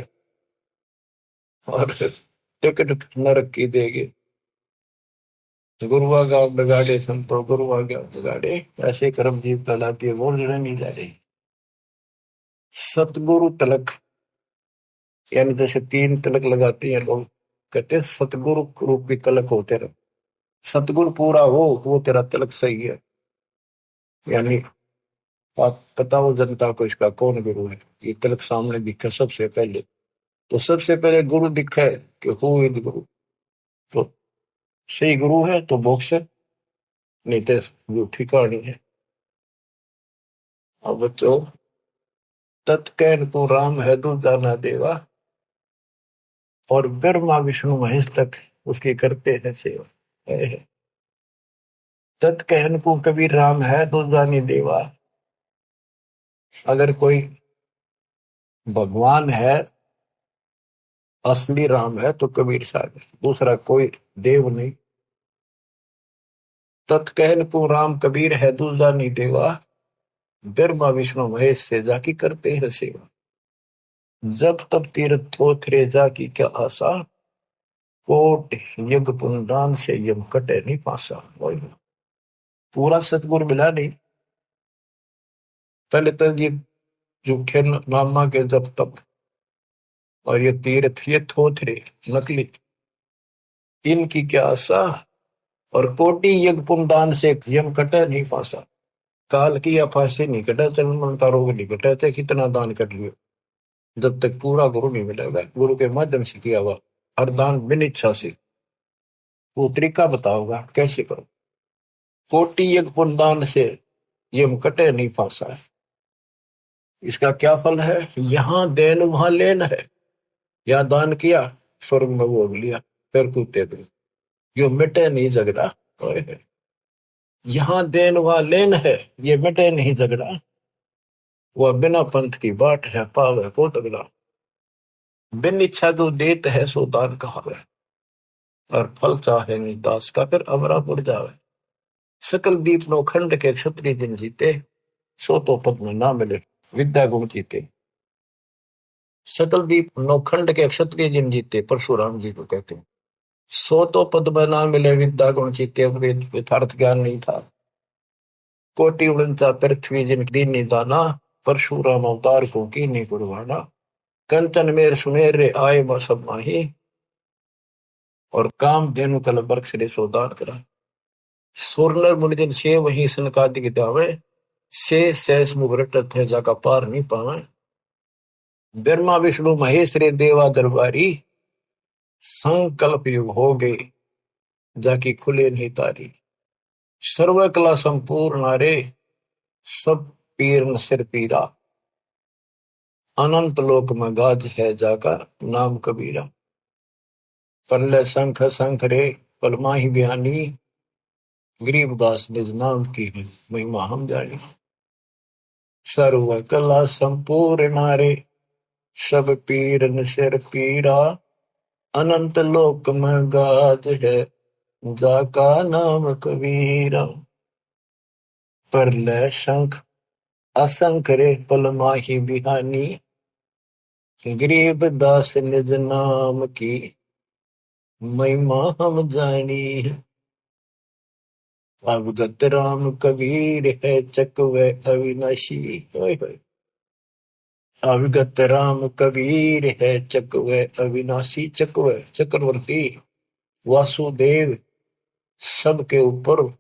और टिकट नरक की देगे। गुरुआ गाँव बिगाड़े संतो, गुरुआ गाँव बिगाड़े, ऐसे कर्म जीव कहलाती है, वो जड़े नहीं जा रही। सतगुरु तिलक यानी जैसे 3 तिलक लगाते हैं लोग, कहते हैं सतगुरु रूपी तिलक हो तेरा, सतगुरु पूरा हो वो तेरा तिलक सही है। यानी आप बताओ जनता को इसका कौन गुरु है। ये तिलक सामने दिखा सबसे पहले, तो सबसे पहले गुरु दिखा है कि हु इज गुरु, तो सही गुरु है तो मोक्ष है, नहीं तो झूठी कहानी है। अब बच्चों तत्कैन को राम है दूजा ना देवा, और ब्रह्मा विष्णु महेश तक उसकी करते हैं सेवा। तत्कहन को कबीर राम है दूजा नहीं देवा। अगर कोई भगवान है, असली राम है, तो कबीर साहब है, दूसरा कोई देव नहीं। तत्कहन को राम कबीर है दूजा नहीं देवा, ब्रह्मा विष्णु महेश से जाकी करते हैं सेवा। जब तब तीर्थ थोथरे जाकी क्या आशा, कोट यज्ञ पुनदान से यम कटे नहीं पासा। पूरा सतगुरु मिला नहीं, पहले तो ये झूठे नामा के जब तब, और ये तीर्थ ये थोथरे नकली, इनकी क्या आशा, और कोटि यज्ञ पुनदान से यम कटे नहीं पासा। काल की या फांसी नहीं कटा, चरण का रोग नहीं कटा, चाहे कितना दान कर लियो, जब तक पूरा गुरु नहीं मिलेगा, गुरु के माध्यम से किया हुआ हर दान बिन इच्छा से। वो तरीका बताओगा कैसे करो। कोटि यज्ञ पुण्यदान से ये कटे नहीं फांसा है। इसका क्या फल है? यहां देन वहां लेन है। या दान किया, स्वर्ग में भोग लिया, फिर कूदते गए, यो मिटे नहीं झगड़ा। यहां देन वहां लेन है, ये मिटे नहीं झगड़ा। वह बिना पंथ की बाट है, पावे को तगड़ा। बिन इच्छा जो देत है सो दान कहावे, और फल चाहे नहीं दास का फिर अमरा पुर जावे। सकल दीप नो खंड के क्षत्रिय जिन जीते, सो तो पद में ना मिले विद्या गुण जीते। सकल दीप नो खंड के क्षत्रिय जिन जीते, परशुराम जी को कहते हैं। सो तो पद में ना मिले विद्या गुण जीते, यथार्थ ज्ञान नहीं था। कोटि उड़नचा पृथ्वी जिन दीनी दाना, परशुराम अवतार को कीनी कुर्बाना। कंचन मेर सुमेर रे आए सब माही, और काम धेनु कल बरक्ष रे सोदान करा। सोरनर मुनिजन से वही सनकादि दावे, से सहस मुख रटत है जाका पार नहीं पावे। ब्रह्मा विष्णु महेश रे देवा दरबारी, संकल्प युग हो गए जाकी खुले नहीं तारी। सर्व कला संपूर्ण आरे, सब पीर न सिर पीरा। अनंत लोक में गाज है जाका नाम कबीरा। परले शंख शंख रे पलमाही बयानी, गरीबदास निज नाम की है महिमा हम जानी। सर्व कला संपूर्ण नारे, सब पीर न सिर पीरा। अनंत लोक में गाज है जाका नाम कबीरा। परले शंख असंख रे पलमाही बिहानी, गरीबदास निज नाम की महिमा हम जानी। अवगत राम कबीर है चकवे अविनाशी। अवगत राम कबीर है चकवे अविनाशी। चकवे चक्रवर्ती, वासुदेव सबके ऊपर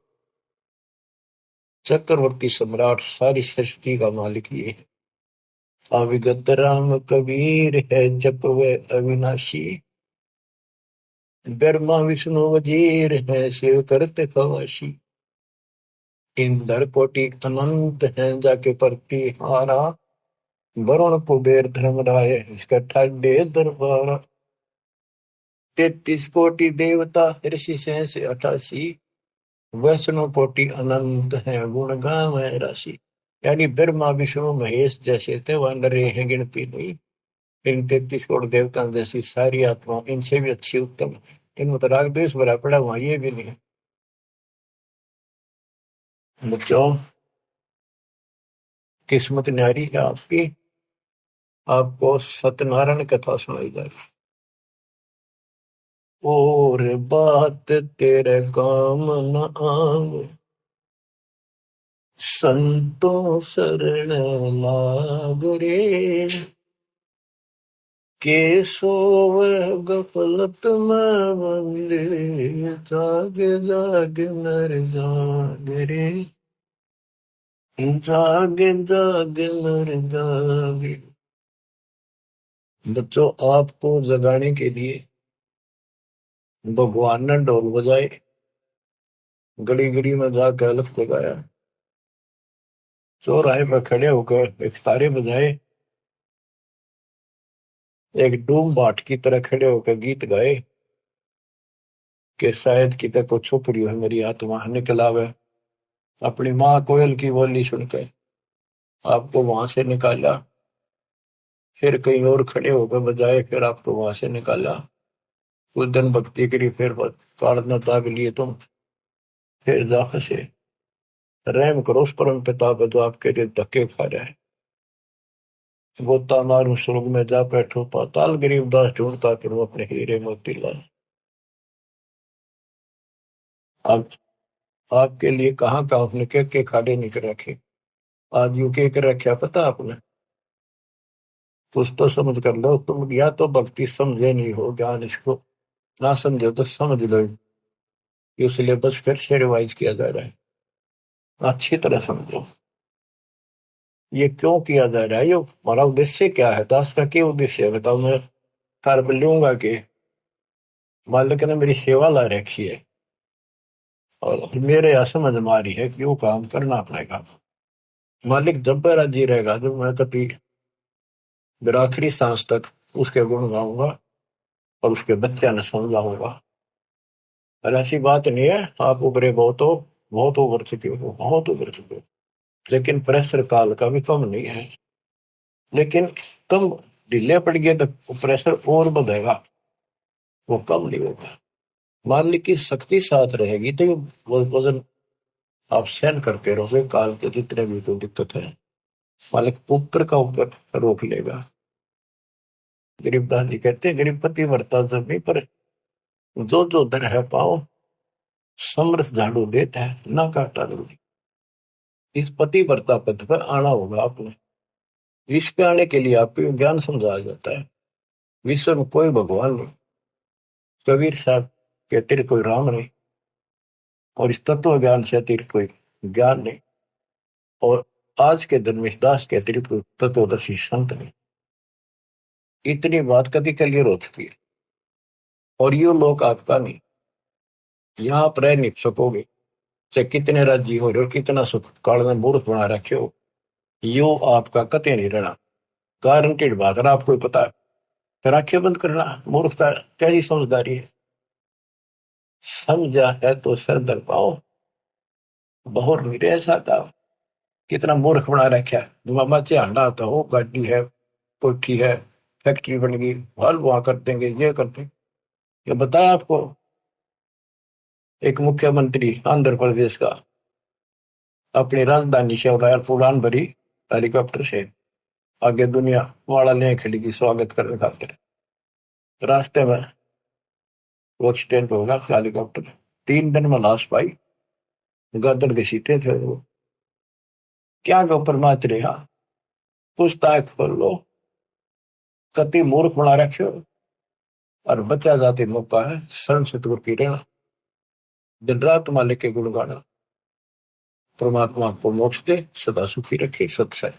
चक्रवर्ती सम्राट, सारी सृष्टि का मालिक ये है। अविगत राम कबीर है चकवे अविनाशी। ब्रह्मा विष्णु वजीर है शिव करते खवाशी। इंद्र कोटि अनंत है जाके परती हारा। वरुण कुबेर धर्मराय इसका ठाडे दरबार। 33 कोटि देवता ऋषि सहस 88, वैष्णव कोटि अनंत है गुण गावे राशि। यानी ब्रह्मा विष्णु महेश जैसे थे वह नरे हैं गिनती नहीं। इन 33 करोड़ देवता जैसी सारी आत्मा इनसे भी अच्छी उत्तम। इनमें तो राग द्वेष भरा पड़ा हुआ ये भी नहीं। बच्चों, किस्मत न्यारी है आपकी। आपको सत्यनारायण कथा सुनाई जाए। और बात तेरे काम न आवे, संतों शरण लाग रे। के सोवे गफलत में बंदे, जाग जाग नर जाग रे। जाग जाग नर जाग। बच्चों, आपको जगाने के लिए भगवान ने ढोल बजाए, गली गली में जाकर अलख जगाया, चौराहे पर खड़े होकर एक तारे बजाए, एक डूम बाट की तरह खड़े होकर गीत गाए कि शायद कितने को छुप रही है मेरी आत्मा निकल आवे। अपनी माँ कोयल की बोली सुनकर आपको वहां से निकाला, फिर कहीं और खड़े होकर बजाए, फिर आपको वहां से निकाला। कुछ दिन भक्ति करी, फिर कारण ताक लिए तुम, फिर जा फंसे। रहम करो उस परम पिता पे जो आपके लिए धक्के खा रहा है। गोता मारू स्वर्ग में जा बैठो पाताल, गरीबदास ढूंढता फिर वो अपने हीरे मोती लाल। अब आपके लिए कहाँ कहाँ उसने के खाड़े नहीं कर रखे। आज यू के कर रखा पता आपने? कुछ तो समझ कर लो तुम, या तो भक्ति समझे नहीं हो, ज्ञान इसको ना समझो तो समझ लो। ये सिलेबस फिर से रिवाइज किया जा रहा है, अच्छी तरह समझो ये क्यों किया जा रहा है। ये हमारा उद्देश्य क्या है? दास का क्या उद्देश्य है बताओ। मैं कर लूंगा कि मालिक ने मेरी सेवा ला रखी है, और मेरे यहाँ समझ में आ रही है कि वो काम करना पड़ेगा। मालिक जब मेरा जी रहेगा, जब मैं कभी मेरा आखिरी सांस तक उसके गुण गाऊंगा और उसके बच्चे न समझाऊंगा। और ऐसी बात नहीं है आप उभरे बहुत उभर चुके हो, बहुत उभर चुके हो, लेकिन प्रेशर काल का भी कम नहीं है। लेकिन तुम ढीले पड़ गए तो प्रेशर और बढ़ेगा, वो कम नहीं होगा। मान ली की शक्ति साथ रहेगी तो वो वजन आप सहन करते रहोगे, काल के जितने भी कोई दिक्कत है मालिक ऊपर का ऊपर रोक लेगा। गरीबदास जी कहते हैं गरीबपति वर्ता जब नहीं, पर जो जो दर है पाओ समरस झाड़ू देता है ना काटा दूरी। इस पति वर्ता पद पर आना होगा आपने। विश्व पे आने के लिए आपको ज्ञान समझाया जाता है। विश्व में कोई भगवान नहीं, कबीर साहब कहते कोई राम नहीं, और इस तत्व ज्ञान से अतिरिक्त कोई ज्ञान नहीं, और आज के धर्मेश दास के अतिरिक्त कोई तत्वदर्शी संत नहीं। इतनी बात कभी क्लियर हो चुकी है, और ये लोग आपका नहीं, यहाँ आप रह नहीं सकोगे चाहे कितने राज्य हो रहे हो, कितना सुख काल में मूर्ख बना रखे हो, यो आपका कते नहीं रहना। गारंटेड बात है, आपको पता है। फिर आंखें बंद करना मूर्खता, कैसी समझदारी है। समझा है तो सर दर पाओ, बहुत मेरे ऐसा था। कितना मूर्ख बना रखा है। मामा चांडा आता हो, गाड़ी है, कोठी है, फैक्ट्री बन गई, हल वहां कर देंगे, ये कर देंगे। ये बताया आपको एक मुख्यमंत्री आंध्र प्रदेश का अपनी राजधानी से उड़ान भरी हेलीकॉप्टर से, आगे दुनिया वाला ले खड़ी की स्वागत करने खातिर। रास्ते में वो एक्सीडेंट होगा हेलीकॉप्टर, 3 दिन में लाश पाई, गदर घसीटे थे वो। क्या के ऊपर नाच रहा, पूछताछ खोल लो, कति मूर्ख बना रखे हो। और बचा जाती मौका है शरण से दूर की रहना, दिन रात मालिक के गुण गाना। परमात्मा को मोक्ष दे, सदा सुखी रखे। सत्संग।